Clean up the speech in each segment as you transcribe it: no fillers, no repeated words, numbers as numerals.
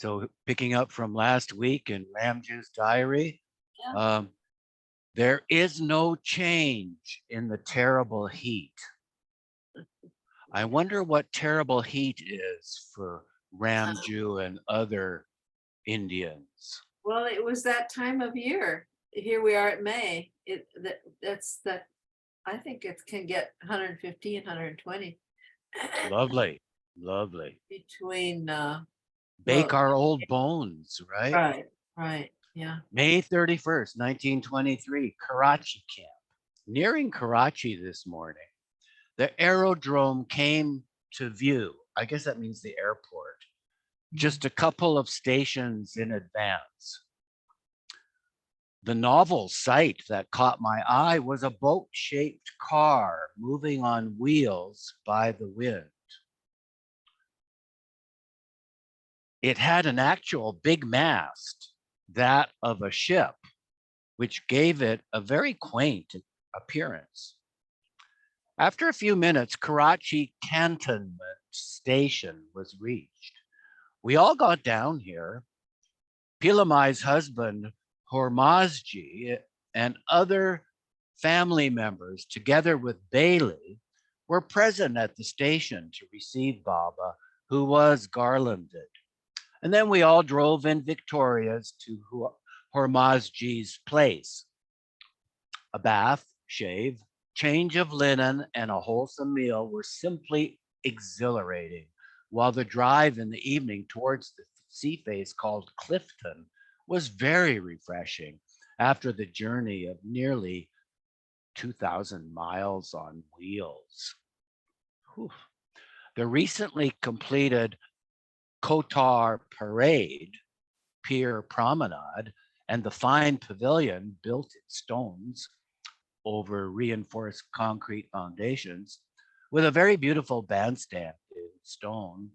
So picking up from last week in Ramjoo's diary, Yeah. um, there is no change in the terrible heat. I wonder what terrible heat is for Ramjoo and other Indians. Well, it was that time of year. Here we are at May. That's that. I think it can get 115, 120 Lovely, lovely. between. Bake Well, our old bones, right? right, right, yeah. May 31st, 1923, Karachi camp. Nearing Karachi this morning, the aerodrome came to view. I guess that means the airport, just a couple of stations in advance. The novel sight that caught my eye was a boat shaped car moving on wheels by the wind. It had an actual big mast, that of a ship, which gave it a very quaint appearance. After a few minutes, Karachi Cantonment Station was reached. We all got down here. Pilamai's husband, Hormazji, and other family members, together with Bailey, were present at the station to receive Baba, who was garlanded. And then we all drove in Victoria's to Hormazji's place. A bath, shave, change of linen, and a wholesome meal were simply exhilarating, while the drive in the evening towards the sea face called Clifton was very refreshing after the journey of nearly 2,000 miles on wheels. Whew. The recently completed Kotar Parade, Pier Promenade, and the fine pavilion built in stones over reinforced concrete foundations with a very beautiful bandstand in stone,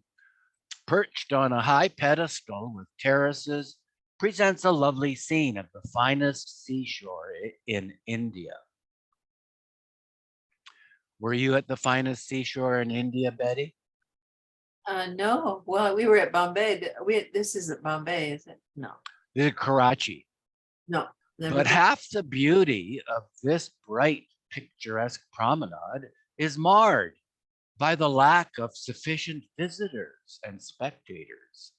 perched on a high pedestal with terraces, presents a lovely scene of the finest seashore in India. Were you at the finest seashore in India, Betty? No, well, we were at Bombay. This isn't Bombay, is it? No, This is Karachi. no, never But been. half the beauty of this bright, picturesque promenade is marred by the lack of sufficient visitors and spectators.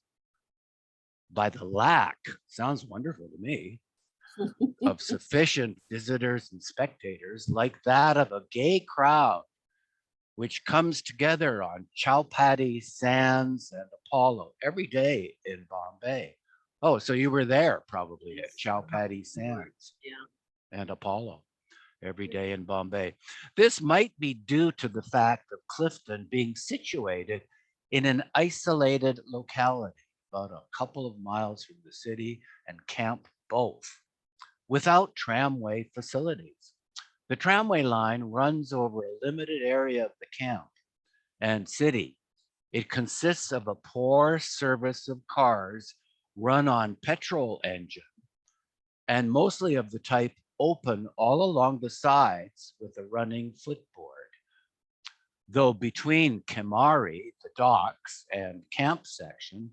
By the lack, sounds wonderful to me, of sufficient visitors and spectators, like that of a gay crowd which comes together on Chowpatty Sands and Apollo every day in Bombay. Oh, so you were there probably at Chowpatty Sands Yeah. and Apollo every day in Bombay. This might be due to the fact of Clifton being situated in an isolated locality, about a couple of miles from the city and Camp both, without tramway facilities. The tramway line runs over a limited area of the camp and city. It consists of a poor service of cars run on petrol engine and mostly of the type open all along the sides with a running footboard. Though between Kemari, the docks, and camp section,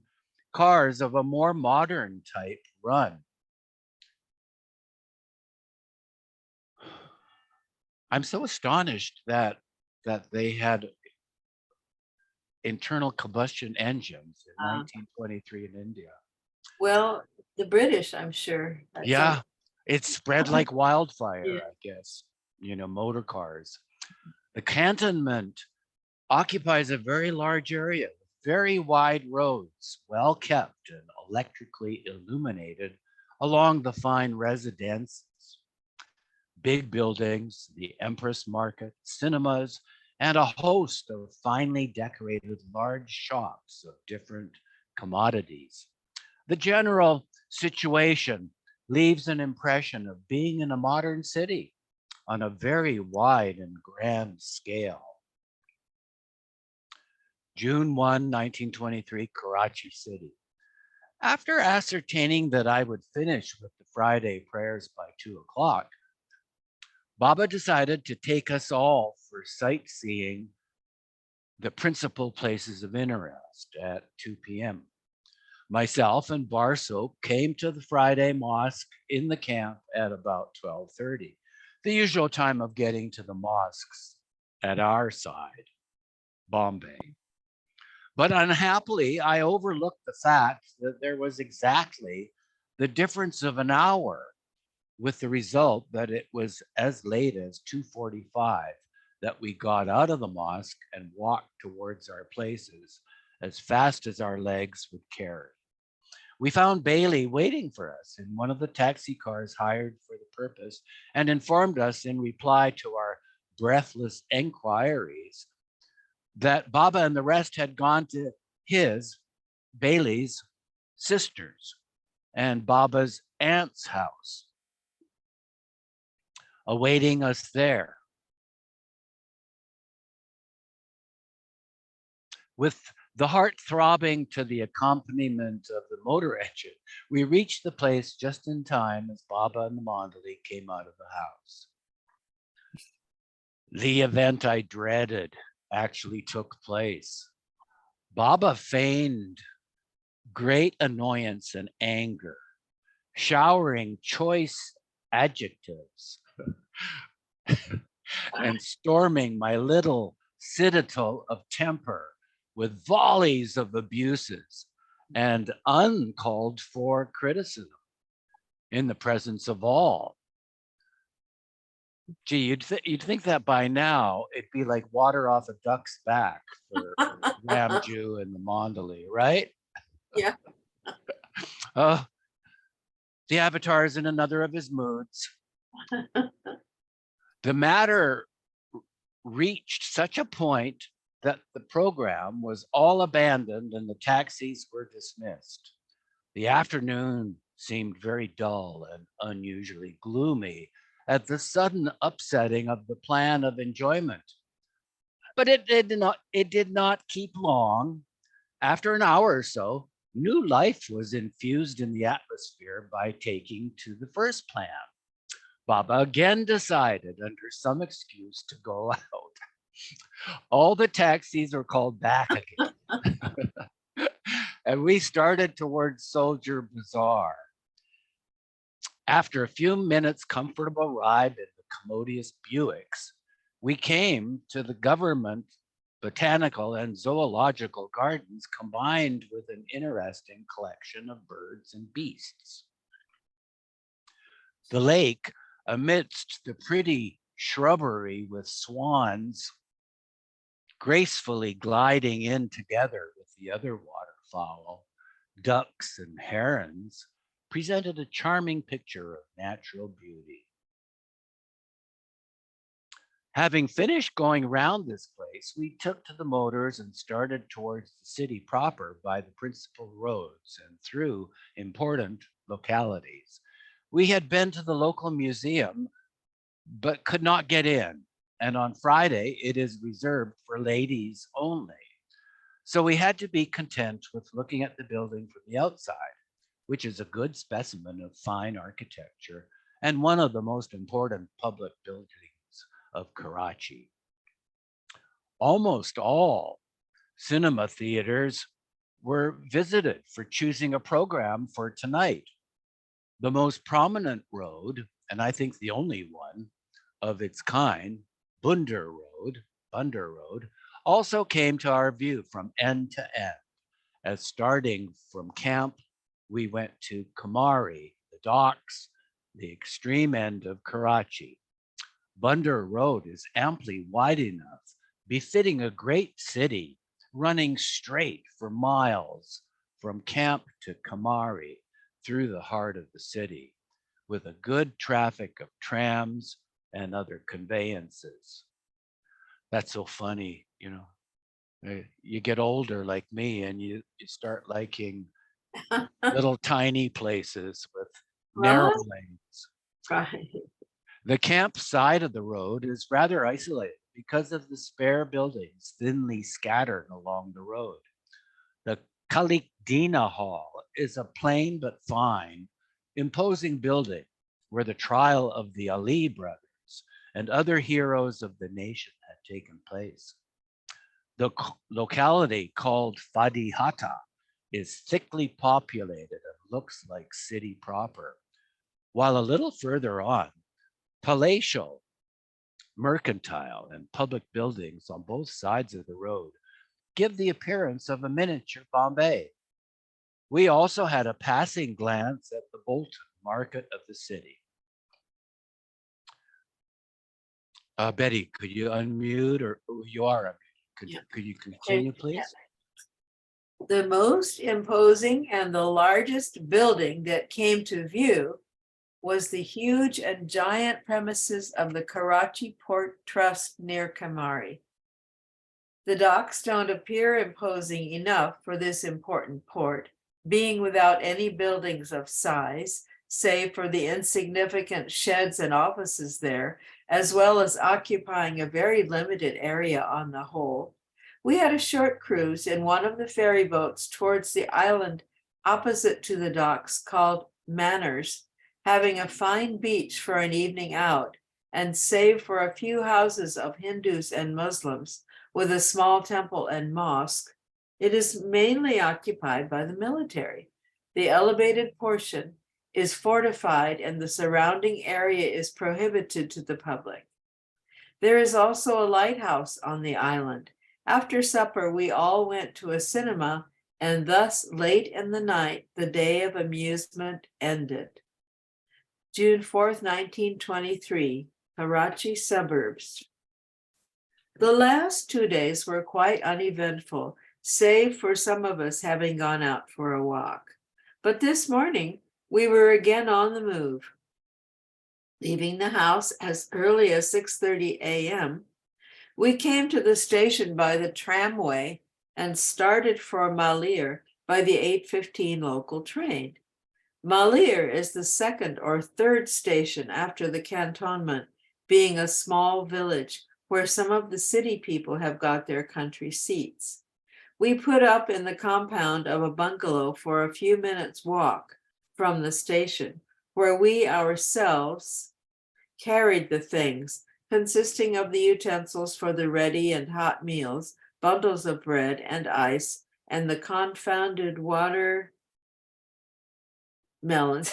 cars of a more modern type run. I'm so astonished that they had internal combustion engines in Uh, 1923 in India. well, the British, I'm sure. That's Yeah, it spread like wildfire, yeah. I guess. Motor cars. The cantonment occupies a very large area, very wide roads, well kept and electrically illuminated along the fine residences, big buildings, the Empress Market, cinemas, and a host of finely decorated large shops of different commodities. The general situation leaves an impression of being in a modern city on a very wide and grand scale. June 1, 1923, Karachi City. After ascertaining that I would finish with the Friday prayers by 2 o'clock, Baba decided to take us all for sightseeing the principal places of interest at 2 p.m. Myself and Barsoak came to the Friday mosque in the camp at about 12:30, the usual time of getting to the mosques at our side, Bombay. But unhappily, I overlooked the fact that there was exactly the difference of an hour, with the result that it was as late as 2:45 that we got out of the mosque and walked towards our places as fast as our legs would carry. We found Bailey waiting for us in one of the taxi cars hired for the purpose and informed us in reply to our breathless enquiries that Baba and the rest had gone to his, Bailey's, sister's and Baba's aunt's house, awaiting us there. With the heart throbbing to the accompaniment of the motor engine, we reached the place just in time as Baba and the Mandali came out of the house. The event I dreaded actually took place. Baba feigned great annoyance and anger, showering choice adjectives and storming my little citadel of temper with volleys of abuses and uncalled for criticism in the presence of all. Gee, you'd think that by now it'd be like water off a duck's back for Ramjoo and the Mandali, right? Yeah. Oh, the avatar is in another of his moods. The matter reached such a point that the program was all abandoned and the taxis were dismissed. The afternoon seemed very dull and unusually gloomy at the sudden upsetting of the plan of enjoyment. But it did not keep long. After an hour or so, new life was infused in the atmosphere by taking to the first plan. Baba again decided, under some excuse, to go out. All the taxis were called back again. And we started towards Soldier Bazaar. After a few minutes' comfortable ride in the commodious Buicks, we came to the government botanical and zoological gardens combined with an interesting collection of birds and beasts. The lake, amidst the pretty shrubbery with swans gracefully gliding in together with the other waterfowl, ducks and herons, presented a charming picture of natural beauty. Having finished going round this place, we took to the motors and started towards the city proper by the principal roads and through important localities. We had been to the local museum, but could not get in. And on Friday, it is reserved for ladies only. So we had to be content with looking at the building from the outside, which is a good specimen of fine architecture and one of the most important public buildings of Karachi. Almost all cinema theaters were visited for choosing a program for tonight. The most prominent road, and I think the only one of its kind, Bunder Road, also came to our view from end to end. As starting from camp, we went to Kamari, the docks, the extreme end of Karachi. Bunder Road is amply wide enough, befitting a great city, running straight for miles from camp to Kamari through the heart of the city, with a good traffic of trams and other conveyances. That's so funny, you know. You get older like me and you start liking little tiny places with narrow Right. lanes. Right. The camp side of the road is rather isolated because of the spare buildings thinly scattered along the road. The Kalikdina Hall is a plain but fine, imposing building where the trial of the Ali brothers and other heroes of the nation had taken place. The locality called Fadihata is thickly populated and looks like city proper, while a little further on, palatial, mercantile, and public buildings on both sides of the road give the appearance of a miniature Bombay. We also had a passing glance at the Bolton market of the city. Betty, could you unmute, or you are unmuted? Yeah. Could you continue, please? The most imposing and the largest building that came to view was the huge and giant premises of the Karachi Port Trust near Kamari. The docks don't appear imposing enough for this important port, being without any buildings of size, save for the insignificant sheds and offices there, as well as occupying a very limited area on the whole. We had a short cruise in one of the ferry boats towards the island opposite to the docks called Manners, having a fine beach for an evening out, and save for a few houses of Hindus and Muslims, with a small temple and mosque, it is mainly occupied by the military. The elevated portion is fortified and the surrounding area is prohibited to the public. There is also a lighthouse on the island. After supper, we all went to a cinema, and thus late in the night, the day of amusement ended. June 4th, 1923, Karachi suburbs. The last 2 days were quite uneventful, save for some of us having gone out for a walk. But this morning, we were again on the move. Leaving the house as early as 6:30 a.m., we came to the station by the tramway and started for Malir by the 8:15 local train. Malir is the second or third station after the cantonment, being a small village where some of the city people have got their country seats. We put up in the compound of a bungalow for a few minutes' walk from the station, where we ourselves carried the things, consisting of the utensils for the ready and hot meals, bundles of bread and ice, and the confounded water melons.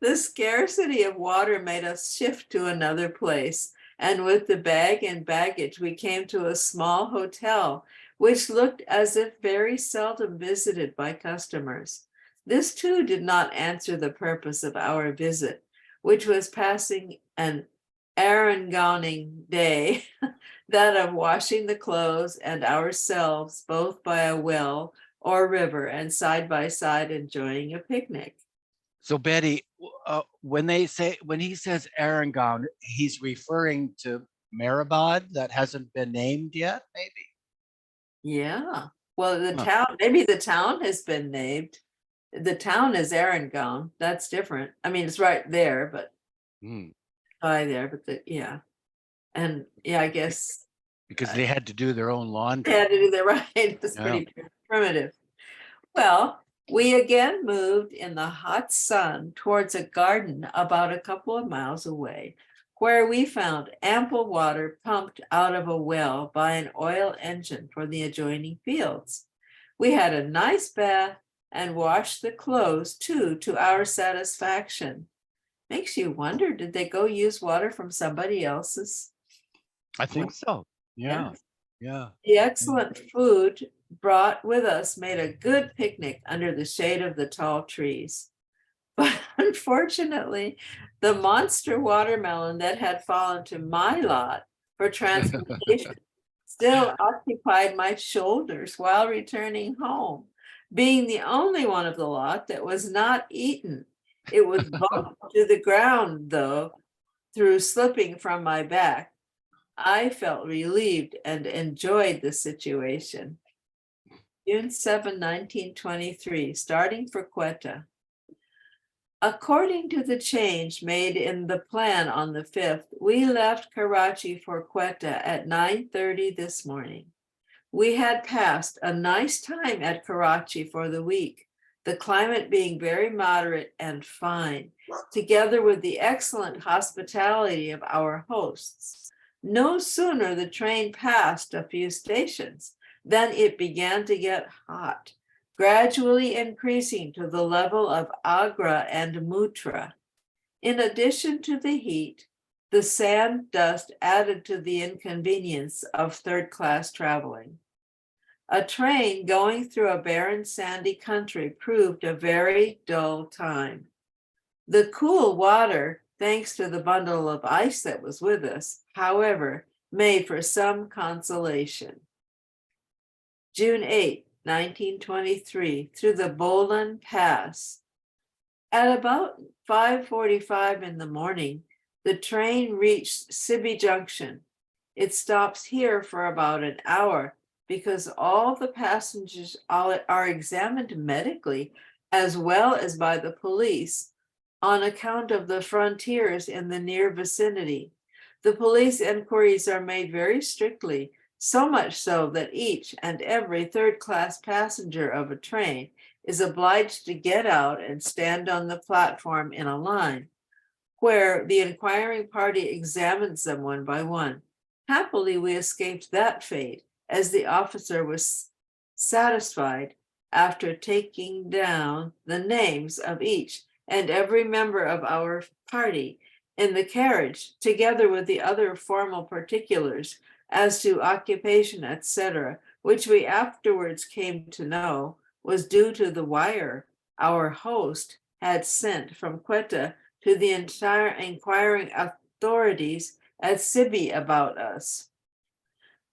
The scarcity of water made us shift to another place, and with the bag and baggage, we came to a small hotel, which looked as if very seldom visited by customers. This too did not answer the purpose of our visit, which was passing an errangoning day, that of washing the clothes and ourselves both by a well or river and side by side enjoying a picnic. So Betty, when he says Arangon, he's referring to Maribad that hasn't been named yet, maybe? Yeah. Well, the town, maybe the town has been named. The town is Arangon. That's different. I mean, it's right there, but by there, but yeah. And yeah, I guess because they had to do their own laundry. they had to do that right. It's pretty primitive. Well, we again moved in the hot sun towards a garden about a couple of miles away, where we found ample water pumped out of a well by an oil engine for the adjoining fields. We had a nice bath and washed the clothes too, to our satisfaction. Makes you wonder, did they go use water from somebody else's? I think so. Yeah. Yeah. The excellent food brought with us made a good picnic under the shade of the tall trees. But unfortunately, the monster watermelon that had fallen to my lot for transportation still occupied my shoulders while returning home, being the only one of the lot that was not eaten. It was bumped to the ground, though, through slipping from my back. I felt relieved and enjoyed the situation. June 7, 1923, starting for Quetta. According to the change made in the plan on the 5th, we left Karachi for Quetta at 9:30 this morning. We had passed a nice time at Karachi for the week, the climate being very moderate and fine, together with the excellent hospitality of our hosts. No sooner the train passed a few stations than it began to get hot, gradually increasing to the level of Agra and Mutra. In addition to the heat, the sand dust added to the inconvenience of third-class traveling. A train going through a barren, sandy country proved a very dull time. The cool water, thanks to the bundle of ice that was with us, however, made for some consolation. June 8, 1923, through the Bolan Pass. At about 5:45 in the morning, the train reached Sibi Junction. It stops here for about an hour because all the passengers are examined medically as well as by the police on account of the frontiers in the near vicinity. The police inquiries are made very strictly, so much so that each and every third-class passenger of a train is obliged to get out and stand on the platform in a line, where the inquiring party examines them one by one. Happily, we escaped that fate, as the officer was satisfied, after taking down the names of each and every member of our party in the carriage, together with the other formal particulars as to occupation, etc., which we afterwards came to know was due to the wire our host had sent from Quetta to the entire inquiring authorities at Sibi about us.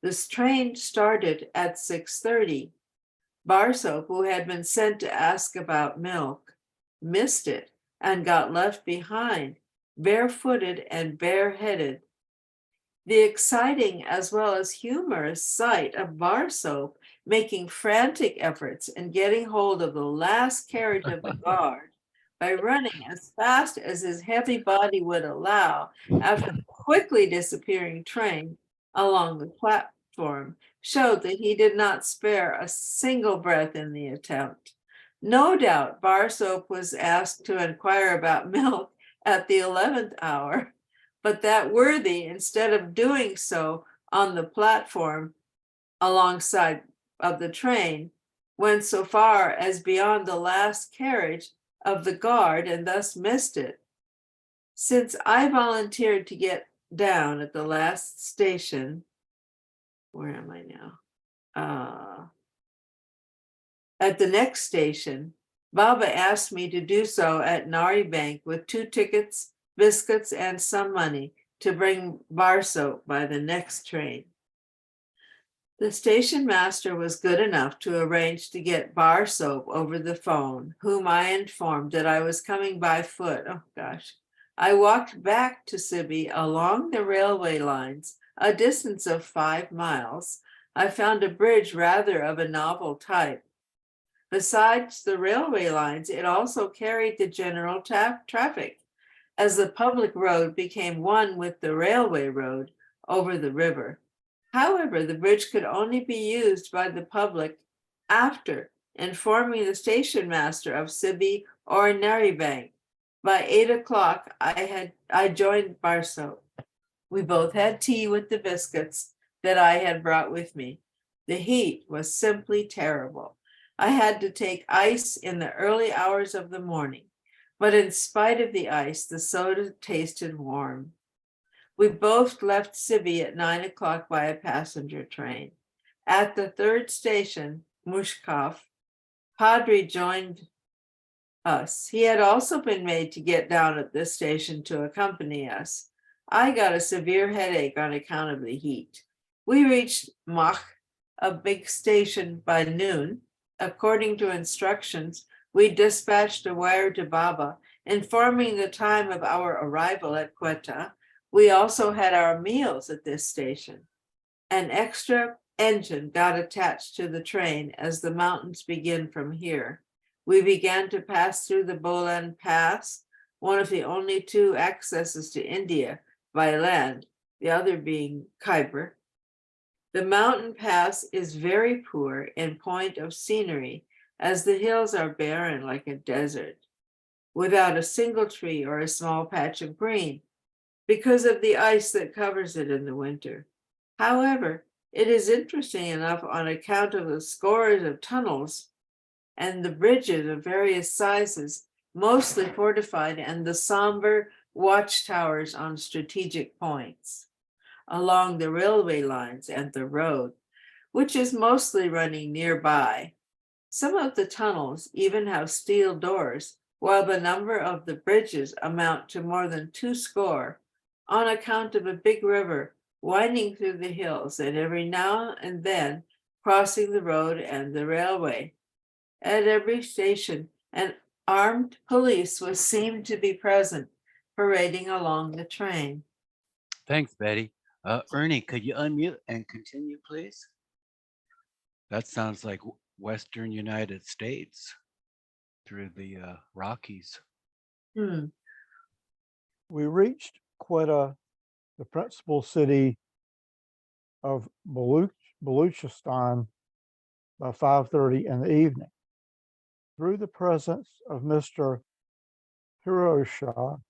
This train started at 6:30. Barsoap, who had been sent to ask about milk, missed it and got left behind, barefooted and bareheaded. The exciting as well as humorous sight of Barsoap making frantic efforts in getting hold of the last carriage of the guard by running as fast as his heavy body would allow after the quickly disappearing train along the platform showed that he did not spare a single breath in the attempt. No doubt Barsoap was asked to inquire about milk at the 11th hour, but that worthy, instead of doing so on the platform alongside of the train, went so far as beyond the last carriage of the guard and thus missed it. Since I volunteered to get down at the last station, where am I now? At the next station, Baba asked me to do so at Nari Bank with 2 tickets, biscuits, and some money to bring Barsoap by the next train. The station master was good enough to arrange to get Barsoap over the phone, whom I informed that I was coming by foot. Oh gosh. I walked back to Sibi along the railway lines, a distance of 5 miles. I found a bridge rather of a novel type. Besides the railway lines, it also carried the general traffic, as the public road became one with the railway road over the river. However, the bridge could only be used by the public after informing the station master of Sibi or Naribank. By 8 o'clock, I joined Barsoap. We both had tea with the biscuits that I had brought with me. The heat was simply terrible. I had to take ice in the early hours of the morning, but in spite of the ice, the soda tasted warm. We both left Sibi at 9 o'clock by a passenger train. At the third station, Mushkov, Padre joined us. He had also been made to get down at this station to accompany us. I got a severe headache on account of the heat. We reached Mach, a big station, by noon. According to instructions, we dispatched a wire to Baba informing the time of our arrival at Quetta. We also had our meals at this station. An extra engine got attached to the train as the mountains begin from here. We began to pass through the Bolan Pass, one of the only 2 accesses to India by land, the other being Khyber. The mountain pass is very poor in point of scenery, as the hills are barren like a desert, without a single tree or a small patch of green. because of the ice that covers it in the winter. However, it is interesting enough on account of the scores of tunnels and the bridges of various sizes, mostly fortified, and the somber watchtowers on strategic points along the railway lines and the road, which is mostly running nearby. Some of the tunnels even have steel doors, while the number of the bridges amount to more than 20, on account of a big river winding through the hills and every now and then crossing the road and the railway. At every station, an armed police was seen to be present, parading along the train. Thanks, Betty. Ernie, could you unmute and continue, please? That sounds like Western United States through the Rockies. We reached Quetta, the principal city of Baluchistan, by 5:30 in the evening. Through the presence of Mr. Hirosha,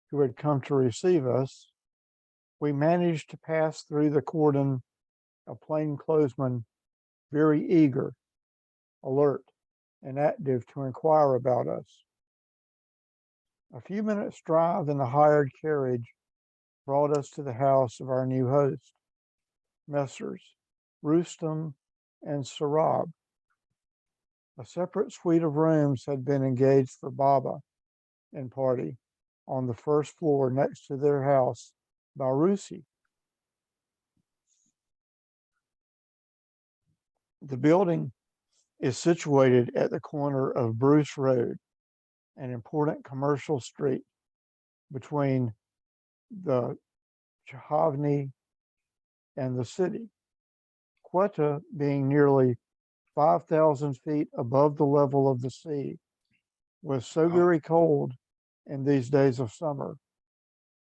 who had come to receive us, we managed to pass through the cordon of plainclothesmen, very eager, alert, and active to inquire about us. A few minutes' drive in the hired carriage brought us to the house of our new host, Messrs. Rustam and Sarab. A separate suite of rooms had been engaged for Baba and party on the first floor next to their house, Barusi. The building is situated at the corner of Bruce Road, an important commercial street between the Chahavni and the city. Quetta, being nearly 5,000 feet above the level of the sea, was so very cold in these days of summer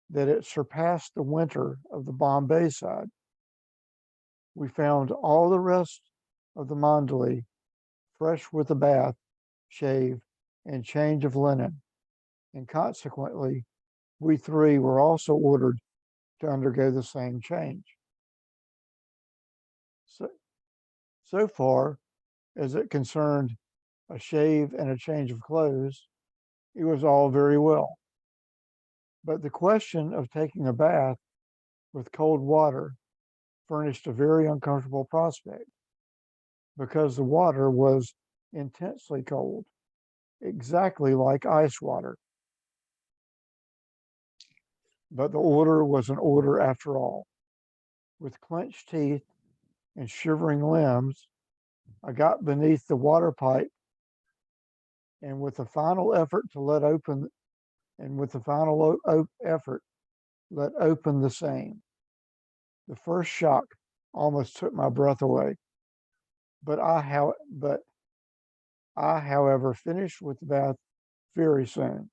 that it surpassed the winter of the Bombay side. We found all the rest of the Mandali fresh with a bath, shave, and change of linen, and consequently, we three were also ordered to undergo the same change. So far as it concerned a shave and a change of clothes, it was all very well. But the question of taking a bath with cold water furnished a very uncomfortable prospect, because the water was intensely cold, exactly like ice water. But the order was an order after all. With clenched teeth and shivering limbs, I got beneath the water pipe, and with a final effort to let open the same. The first shock almost took my breath away, but I, however, finished with the bath very soon.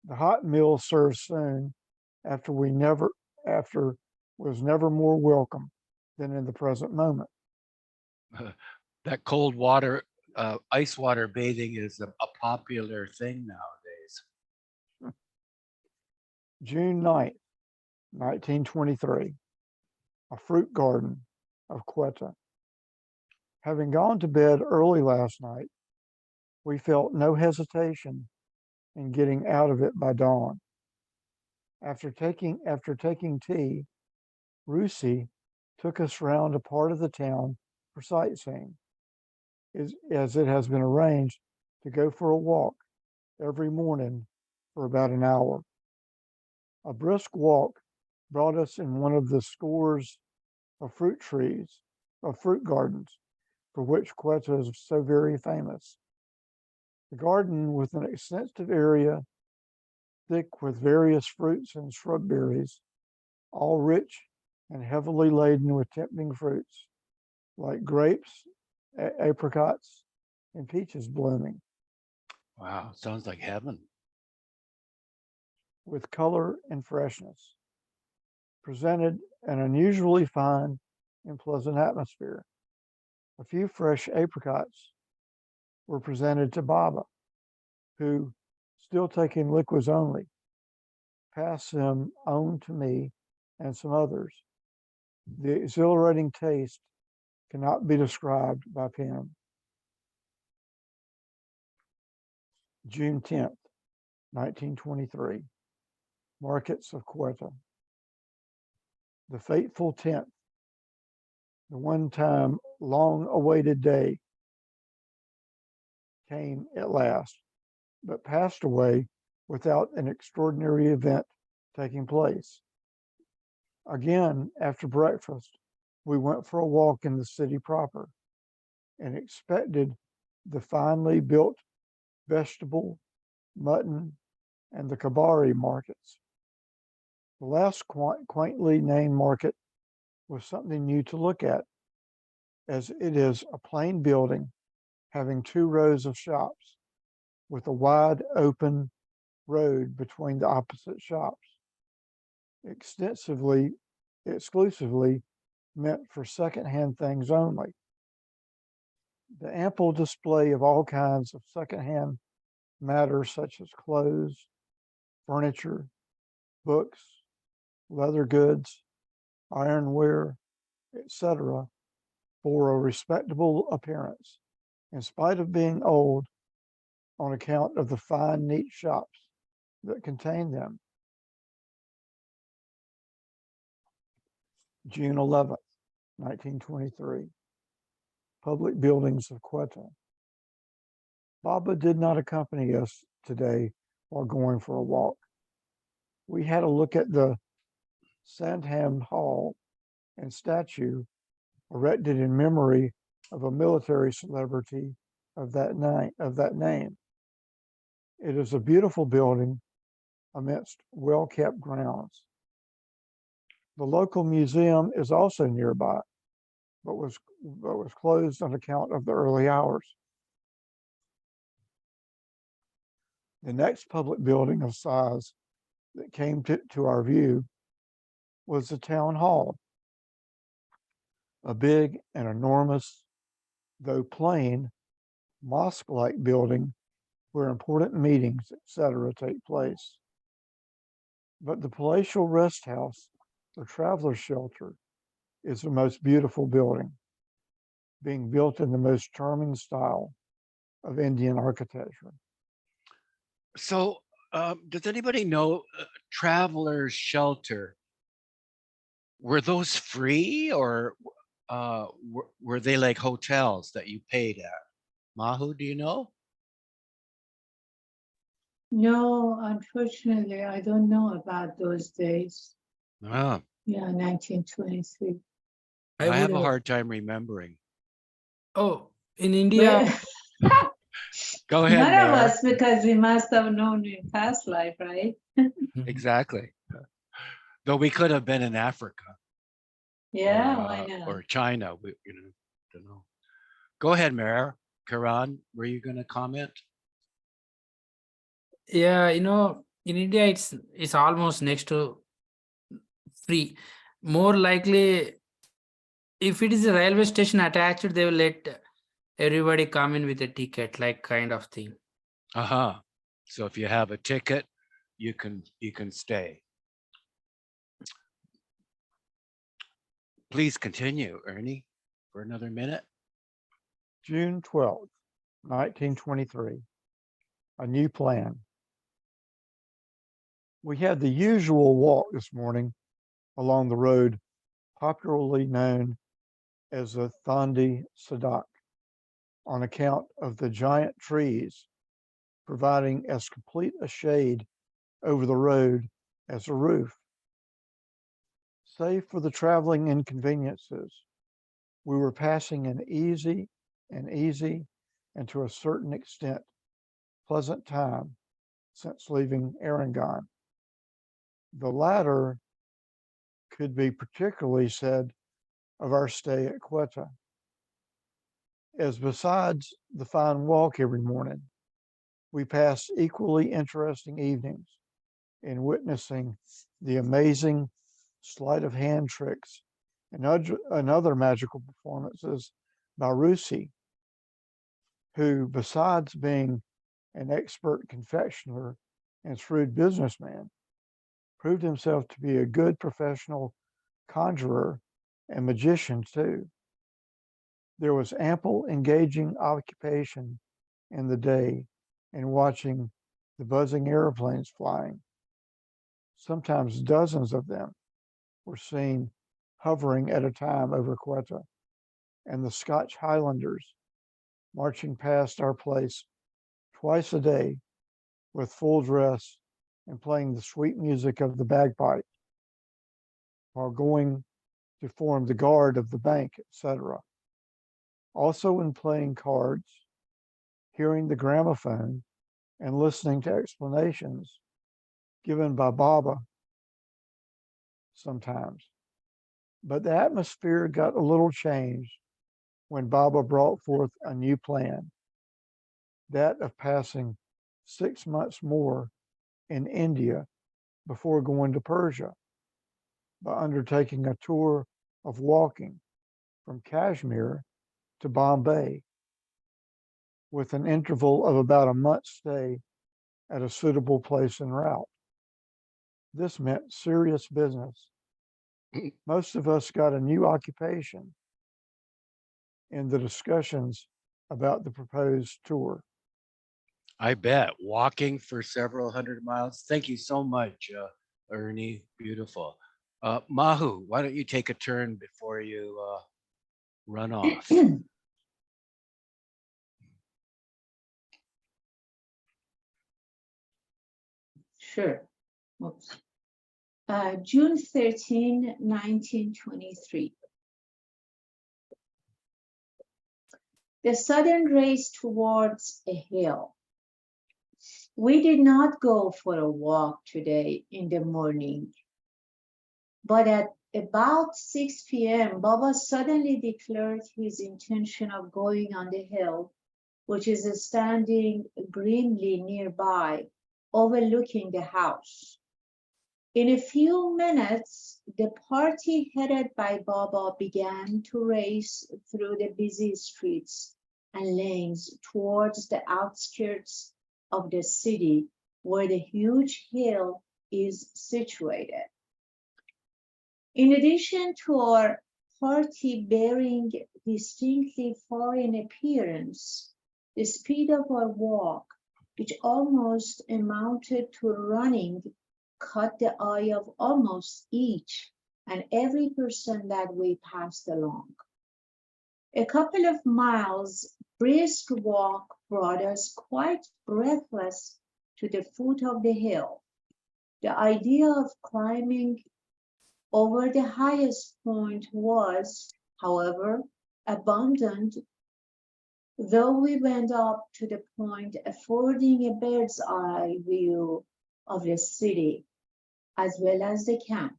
The hot meal served soon after was never more welcome than in the present moment. That cold water, ice water bathing is a popular thing nowadays. June 9th, 1923, a fruit garden of Quetta. Having gone to bed early last night, we felt no hesitation in getting out of it by dawn. After taking tea, Rusi took us round a part of the town for sightseeing, as it has been arranged to go for a walk every morning for about an hour. A brisk walk brought us in one of the scores of fruit gardens, for which Quetta is so very famous. The garden, with an extensive area thick with various fruits and shrubberries, all rich and heavily laden with tempting fruits, like grapes, apricots, and peaches blooming. Wow, sounds like heaven. With color and freshness, presented an unusually fine and pleasant atmosphere. A few fresh apricots were presented to Baba, who, still taking liquids only, pass them on to me and some others. The exhilarating taste cannot be described by pen. June 10th, 1923. Markets of Quetta. The fateful 10th, the one time long awaited day, came at last, but passed away without an extraordinary event taking place. Again, after breakfast, we went for a walk in the city proper and expected the finely built vegetable, mutton, and the kabari markets. The last quaintly named market was something new to look at, as it is a plain building having 2 rows of shops with a wide open road between the opposite shops, exclusively meant for secondhand things only. The ample display of all kinds of secondhand matters such as clothes, furniture, books, leather goods, ironware, etc., bore a respectable appearance, in spite of being old, on account of the fine, neat shops that contained them. June 11th, 1923. Public buildings of Quetta. Baba did not accompany us today while going for a walk. We had a look at the Sandham Hall and statue erected in memory of a military celebrity of that name. It is a beautiful building amidst well-kept grounds. The local museum is also nearby, but was closed on account of the early hours. The next public building of size that came to our view was the town hall, a big and enormous, though plain, mosque-like building where important meetings, etc., take place. But the palatial rest house, the traveler's shelter, is the most beautiful building, being built in the most charming style of Indian architecture. So, does anybody know Traveler's Shelter? Were those free, or were they like hotels that you paid at? Mahu, do you know? No, unfortunately, I don't know about those days. Ah, Yeah, 1923. I I have would a have. hard time remembering. Oh, in India, Well, Go ahead, none of Mayor. us, because we must have known in past life, right? Exactly. Though we could have been in Africa Yeah, why not? or China. Don't know. Go ahead, Mayor. Karan, were you going to comment? yeah, in India, it's almost next to free. More likely, if it is a railway station attached, they will let everybody come in with a ticket, like kind of thing. Uh-huh. So if you have a ticket, you can stay. Please continue, Ernie, for another minute. June 12th, 1923. A new plan. We had the usual walk this morning along the road popularly known as the Thandi Sadak, on account of the giant trees providing as complete a shade over the road as a roof. Save for the traveling inconveniences, we were passing an easy, and to a certain extent, pleasant time since leaving Erangel. The latter could be particularly said of our stay at Quetta, as besides the fine walk every morning, we passed equally interesting evenings in witnessing the amazing sleight of hand tricks and other magical performances by Rusi, who, besides being an expert confectioner and shrewd businessman, proved himself to be a good professional conjurer and magician too. There was ample engaging occupation in the day in watching the buzzing airplanes flying. Sometimes dozens of them were seen hovering at a time over Quetta, and the Scotch Highlanders marching past our place twice a day with full dress and playing the sweet music of the bagpipe while going to form the guard of the bank, etc. Also in playing cards, hearing the gramophone, and listening to explanations given by Baba sometimes. But the atmosphere got a little changed when Baba brought forth a new plan, that of passing 6 months more in India before going to Persia by undertaking a tour of walking from Kashmir to Bombay with an interval of about a month's stay at a suitable place en route. This meant serious business. Most of us got a new occupation in the discussions about the proposed tour. I bet. Walking for several hundred miles. Thank you so much, Ernie. Beautiful. Mahu, why don't you take a turn before you run off? Sure. Oops. June 13, 1923. The sudden race towards a hill. We did not go for a walk today in the morning, but at about 6 p.m., Baba suddenly declared his intention of going on the hill, which is standing grimly nearby, overlooking the house. In a few minutes, the party headed by Baba began to race through the busy streets and lanes towards the outskirts of the city where the huge hill is situated. In addition to our party bearing distinctly foreign appearance, the speed of our walk, which almost amounted to running, caught the eye of almost each and every person that we passed along. A couple of miles brisk walk brought us quite breathless to the foot of the hill. The idea of climbing over the highest point was, however, abandoned, though we went up to the point affording a bird's eye view of the city, as well as the camp.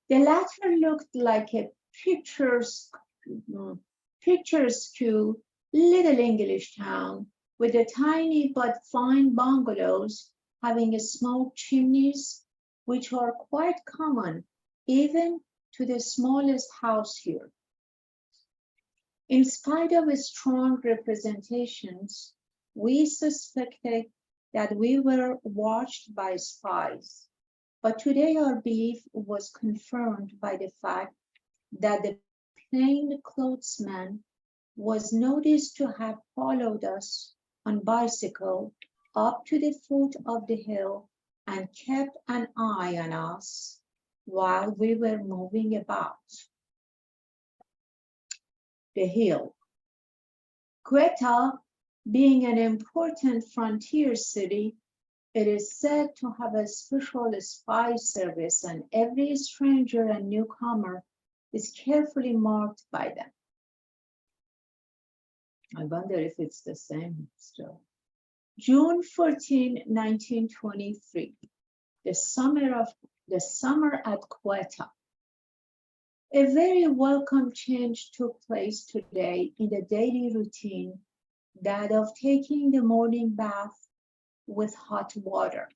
The latter looked like a picturesque little English town with a tiny but fine bungalows having smoke chimneys, which are quite common even to the smallest house here. In spite of strong representations, we suspected that we were watched by spies. But today our belief was confirmed by the fact that the plainclothesman was noticed to have followed us on bicycle up to the foot of the hill and kept an eye on us while we were moving about. The hill. Quetta, being an important frontier city, it is said to have a special spy service, and every stranger and newcomer is carefully marked by them. I wonder if it's the same still. June 14, 1923, the summer at Quetta. A very welcome change took place today in the daily routine, that of taking the morning bath with hot water.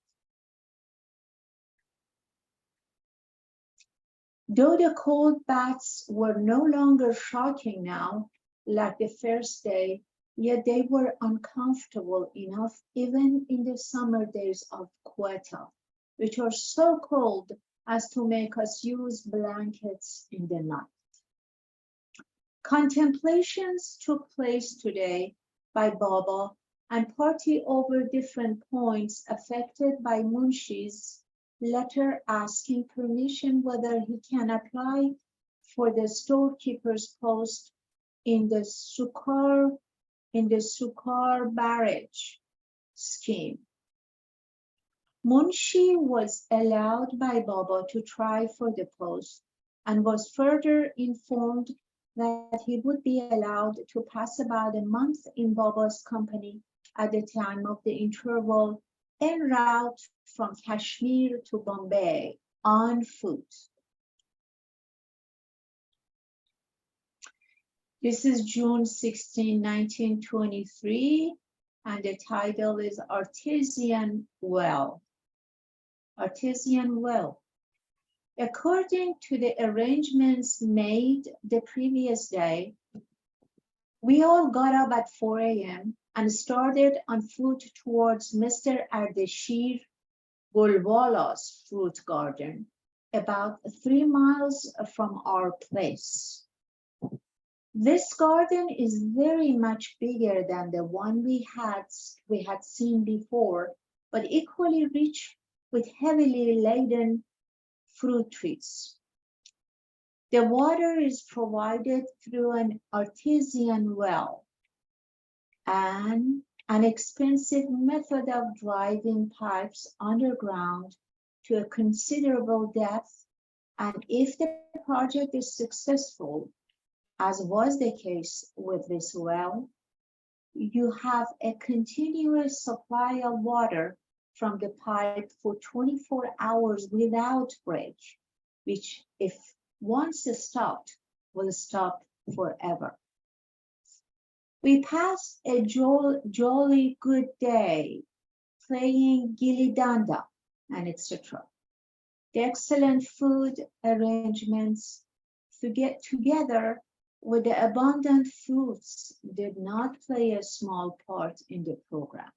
Though the cold baths were no longer shocking now, like the first day, yet they were uncomfortable enough even in the summer days of Quetta, which are so cold as to make us use blankets in the night. Contemplations took place today by Baba and party over different points affected by Munshi's letter asking permission whether he can apply for the storekeeper's post in the Sukar barrage scheme. Munshi was allowed by Baba to try for the post and was further informed that he would be allowed to pass about a month in Baba's company at the time of the interval en route from Kashmir to Bombay on foot. This is June 16, 1923, and the title is Artesian Well. Artesian Well. According to the arrangements made the previous day, we all got up at 4 a.m. and started on foot towards Mr. Ardeshir Golwala's fruit garden, about 3 miles from our place. This garden is very much bigger than the one we had seen before, but equally rich with heavily laden fruit trees. The water is provided through an artesian well, an expensive method of driving pipes underground to a considerable depth, and if the project is successful, as was the case with this well, you have a continuous supply of water from the pipe for 24 hours without break, which if once stopped, will stop forever. We passed a jolly good day playing gilli danda and etc. The excellent food arrangements to get together with the abundant fruits did not play a small part in the program.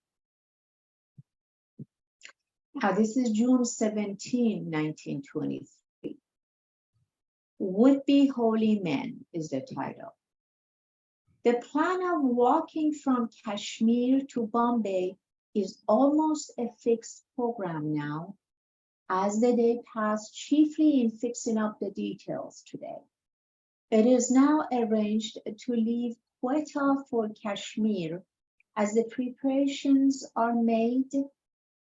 Now, this is June 17, 1923. Would-be holy men is the title. The plan of walking from Kashmir to Bombay is almost a fixed program now, as the day passed chiefly in fixing up the details today. It is now arranged to leave Quetta for Kashmir as the preparations are made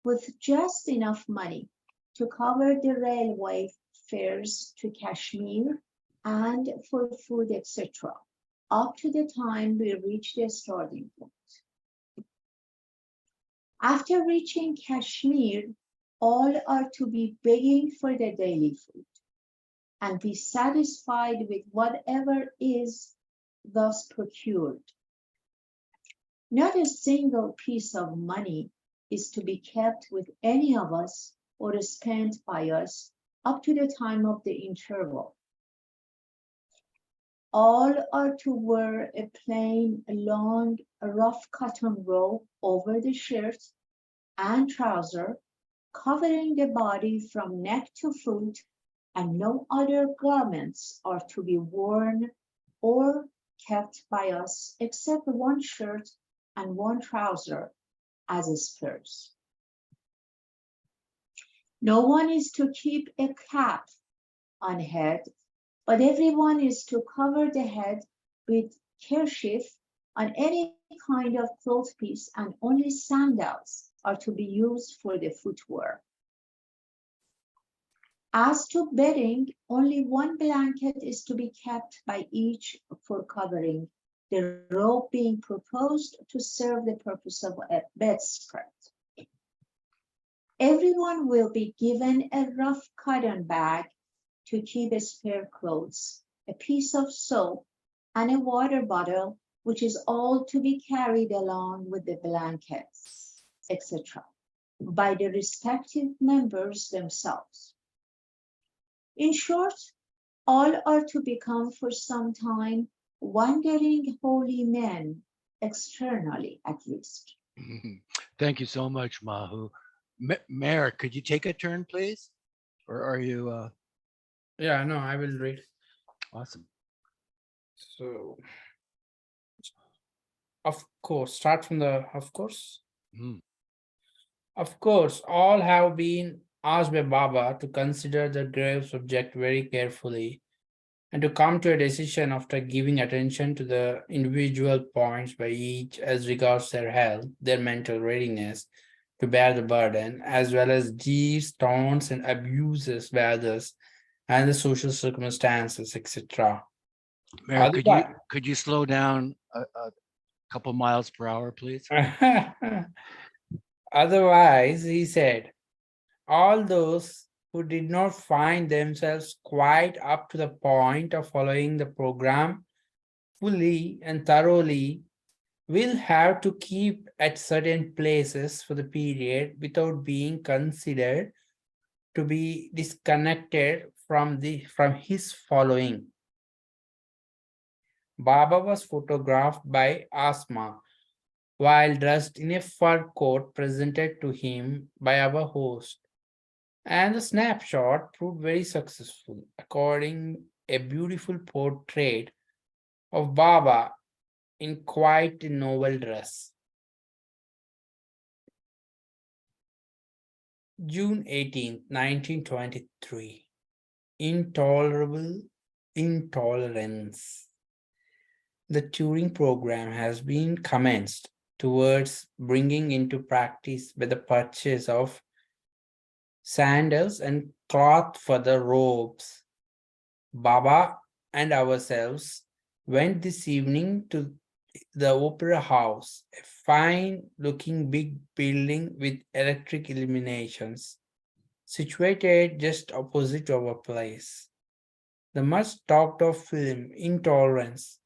with just enough money to cover the railway fares to Kashmir and for food, etc., up to the time we reach the starting point. After reaching Kashmir, all are to be begging for the daily food and be satisfied with whatever is thus procured. Not a single piece of money is to be kept with any of us or spent by us up to the time of the interval. All are to wear a plain, long, rough cotton robe over the shirt and trouser, covering the body from neck to foot, and no other garments are to be worn or kept by us except one shirt and one trouser as spares. No one is to keep a cap on head, but everyone is to cover the head with kerchief on any kind of cloth piece, and only sandals are to be used for the footwear. As to bedding, only one blanket is to be kept by each for covering, the robe being proposed to serve the purpose of a bedspread. Everyone will be given a rough cotton bag to keep spare clothes, a piece of soap, and a water bottle, which is all to be carried along with the blankets, etc., by the respective members themselves. In short, all are to become for some time wandering holy men externally at least. Thank you so much, Mahu. Mayor, could you take a turn, please? Or are you Yeah, no, I will read. awesome? So, of course, start from the of course. Mm. Of course, all have been asked by Baba to consider the grave subject very carefully and to come to a decision after giving attention to the individual points by each as regards their health, their mental readiness to bear the burden, as well as jeers, taunts, and abuses by others and the social circumstances, etc. Mayor, could you slow down a couple miles per hour, please? Otherwise, he said, all those who did not find themselves quite up to the point of following the program fully and thoroughly will have to keep at certain places for the period without being considered to be disconnected from his following. Baba was photographed by Asma while dressed in a fur coat presented to him by our host. And the snapshot proved very successful, according a beautiful portrait of Baba in quite a novel dress. June 18, 1923. Intolerable intolerance. The Turing program has been commenced towards bringing into practice by the purchase of sandals and cloth for the robes. Baba and ourselves went this evening to the Opera House, a fine looking big building with electric illuminations, situated just opposite our place. The much talked of film Intolerance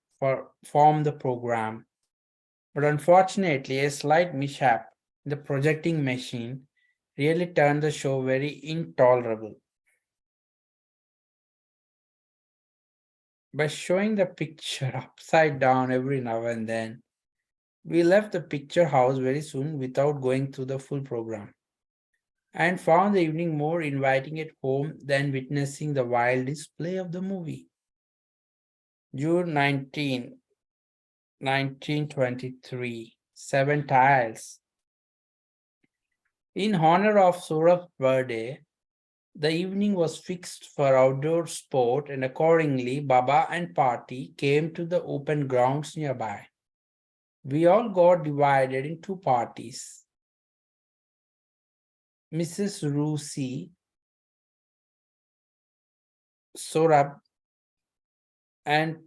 formed the program, but unfortunately, a slight mishap in the projecting machine really turned the show very intolerable. By showing the picture upside down every now and then, we left the picture house very soon without going through the full program, and found the evening more inviting at home than witnessing the wild display of the movie. June 19, 1923, 7 Tiles. In honor of Saurabh's birthday, the evening was fixed for outdoor sport, and accordingly, Baba and party came to the open grounds nearby. We all got divided in two parties. Mrs. Rusi, Saurabh, and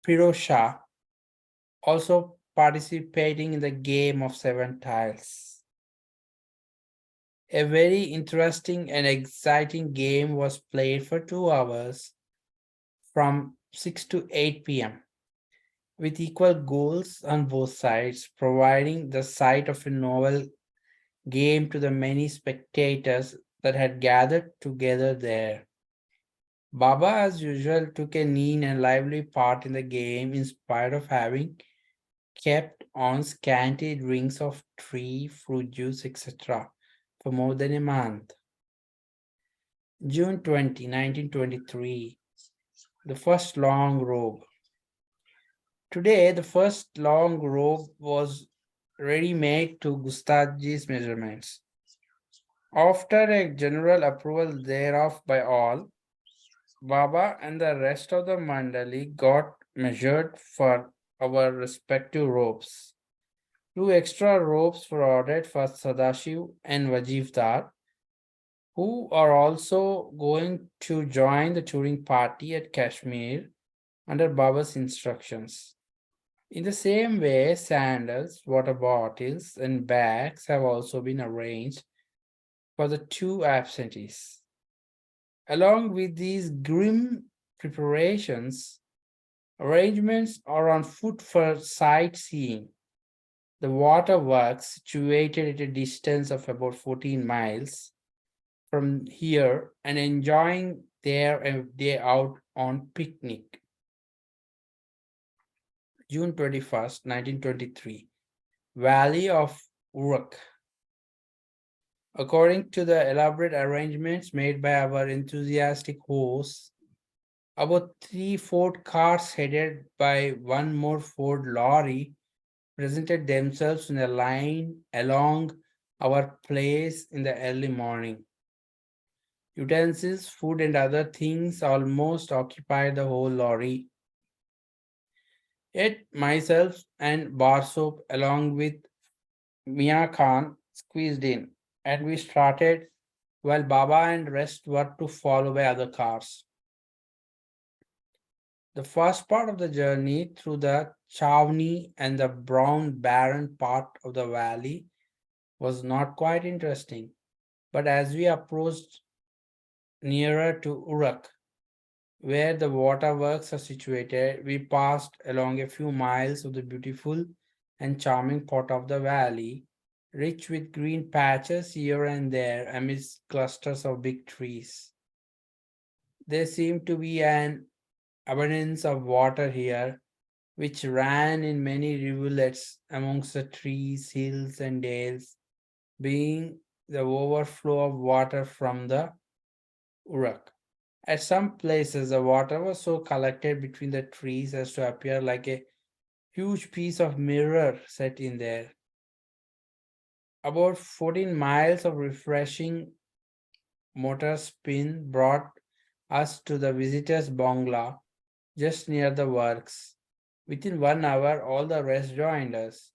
Pirosha also participating in the game of 7 tiles. A very interesting and exciting game was played for 2 hours from 6 to 8 p.m. with equal goals on both sides, providing the sight of a novel game to the many spectators that had gathered together there. Baba, as usual, took a keen and lively part in the game in spite of having kept on scanty drinks of tea, fruit juice, etc. for more than a month. June 20, 1923. The first long robe. Today, the first long robe was ready-made to Gustaji's measurements. After a general approval thereof by all, Baba and the rest of the Mandali got measured for our respective robes. 2 extra robes were ordered for Sadashiv and Vajivdar, who are also going to join the touring party at Kashmir under Baba's instructions. In the same way, sandals, water bottles, and bags have also been arranged for the 2 absentees. Along with these grim preparations, arrangements are on foot for sightseeing. The waterworks, situated at a distance of about 14 miles from here, and enjoying there a day out on picnic. June 21st, 1923. Valley of Uruk. According to the elaborate arrangements made by our enthusiastic hosts, about 3 Ford cars headed by one more Ford lorry presented themselves in a line along our place in the early morning. Utensils, food, and other things almost occupied the whole lorry. Yet myself and Barsop, along with Mia Khan, squeezed in, and we started while Baba and rest were to follow by other cars. The first part of the journey through the Chawni and the brown barren part of the valley was not quite interesting, but as we approached nearer to Uruk, where the waterworks are situated, we passed along a few miles of the beautiful and charming part of the valley, rich with green patches here and there amidst clusters of big trees. There seemed to be an abundance of water here, which ran in many rivulets amongst the trees, hills, and dales, being the overflow of water from the Uruk. At some places, the water was so collected between the trees as to appear like a huge piece of mirror set in there. About 14 miles of refreshing motor spin brought us to the visitors' bungalow just near the works. Within 1 hour, all the rest joined us.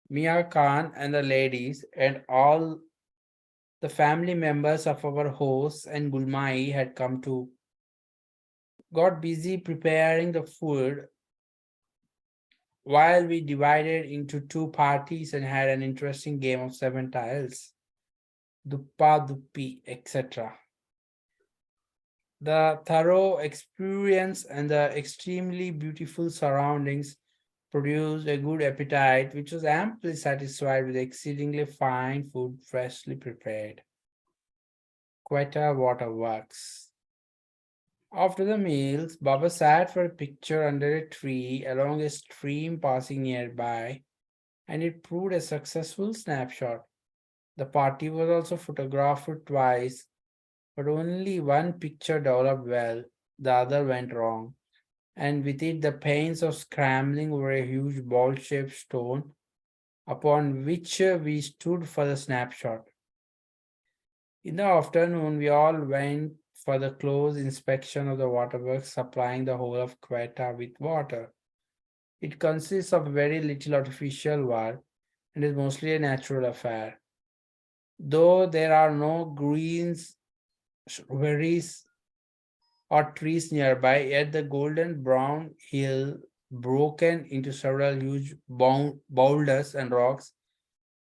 Mia Khan and the ladies and all the family members of our hosts and Gulmai had come too. Got busy preparing the food while we divided into two parties and had an interesting game of 7 tiles, Duppa Duppi, etc. The thorough experience and the extremely beautiful surroundings produced a good appetite, which was amply satisfied with exceedingly fine food freshly prepared. Quetta Waterworks. After the meals, Baba sat for a picture under a tree along a stream passing nearby, and it proved a successful snapshot. The party was also photographed twice, but only one picture developed well, the other went wrong, and with it the pains of scrambling over a huge ball-shaped stone upon which we stood for the snapshot. In the afternoon, we all went for the close inspection of the waterworks supplying the whole of Quetta with water. It consists of very little artificial work and is mostly a natural affair. Though there are no greens, shrubberies, or trees nearby, yet the golden brown hill, broken into several huge boulders and rocks,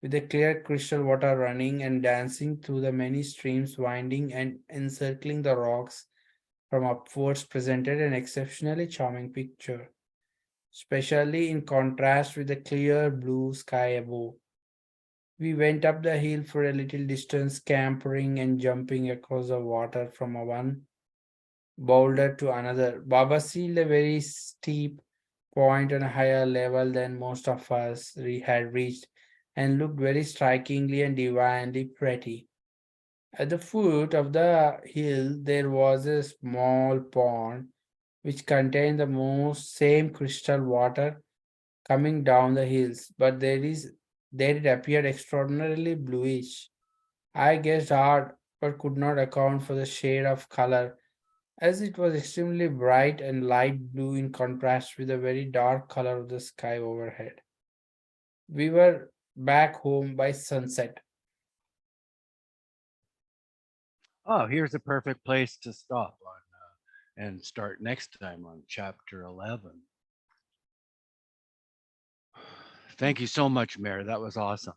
with the clear crystal water running and dancing through the many streams winding and encircling the rocks from upwards, presented an exceptionally charming picture, especially in contrast with the clear blue sky above. We went up the hill for a little distance, scampering and jumping across the water from one boulder to another. Baba sealed a very steep point on a higher level than most of us had reached, and looked very strikingly and divinely pretty. At the foot of the hill there was a small pond which contained the most same crystal water coming down the hills, but there it appeared extraordinarily bluish. I guessed hard, but could not account for the shade of color, as it was extremely bright and light blue in contrast with the very dark color of the sky overhead. We were back home by sunset. Oh, here's a perfect place to stop on and start next time on chapter 11. Thank you so much, Mayor. That was awesome.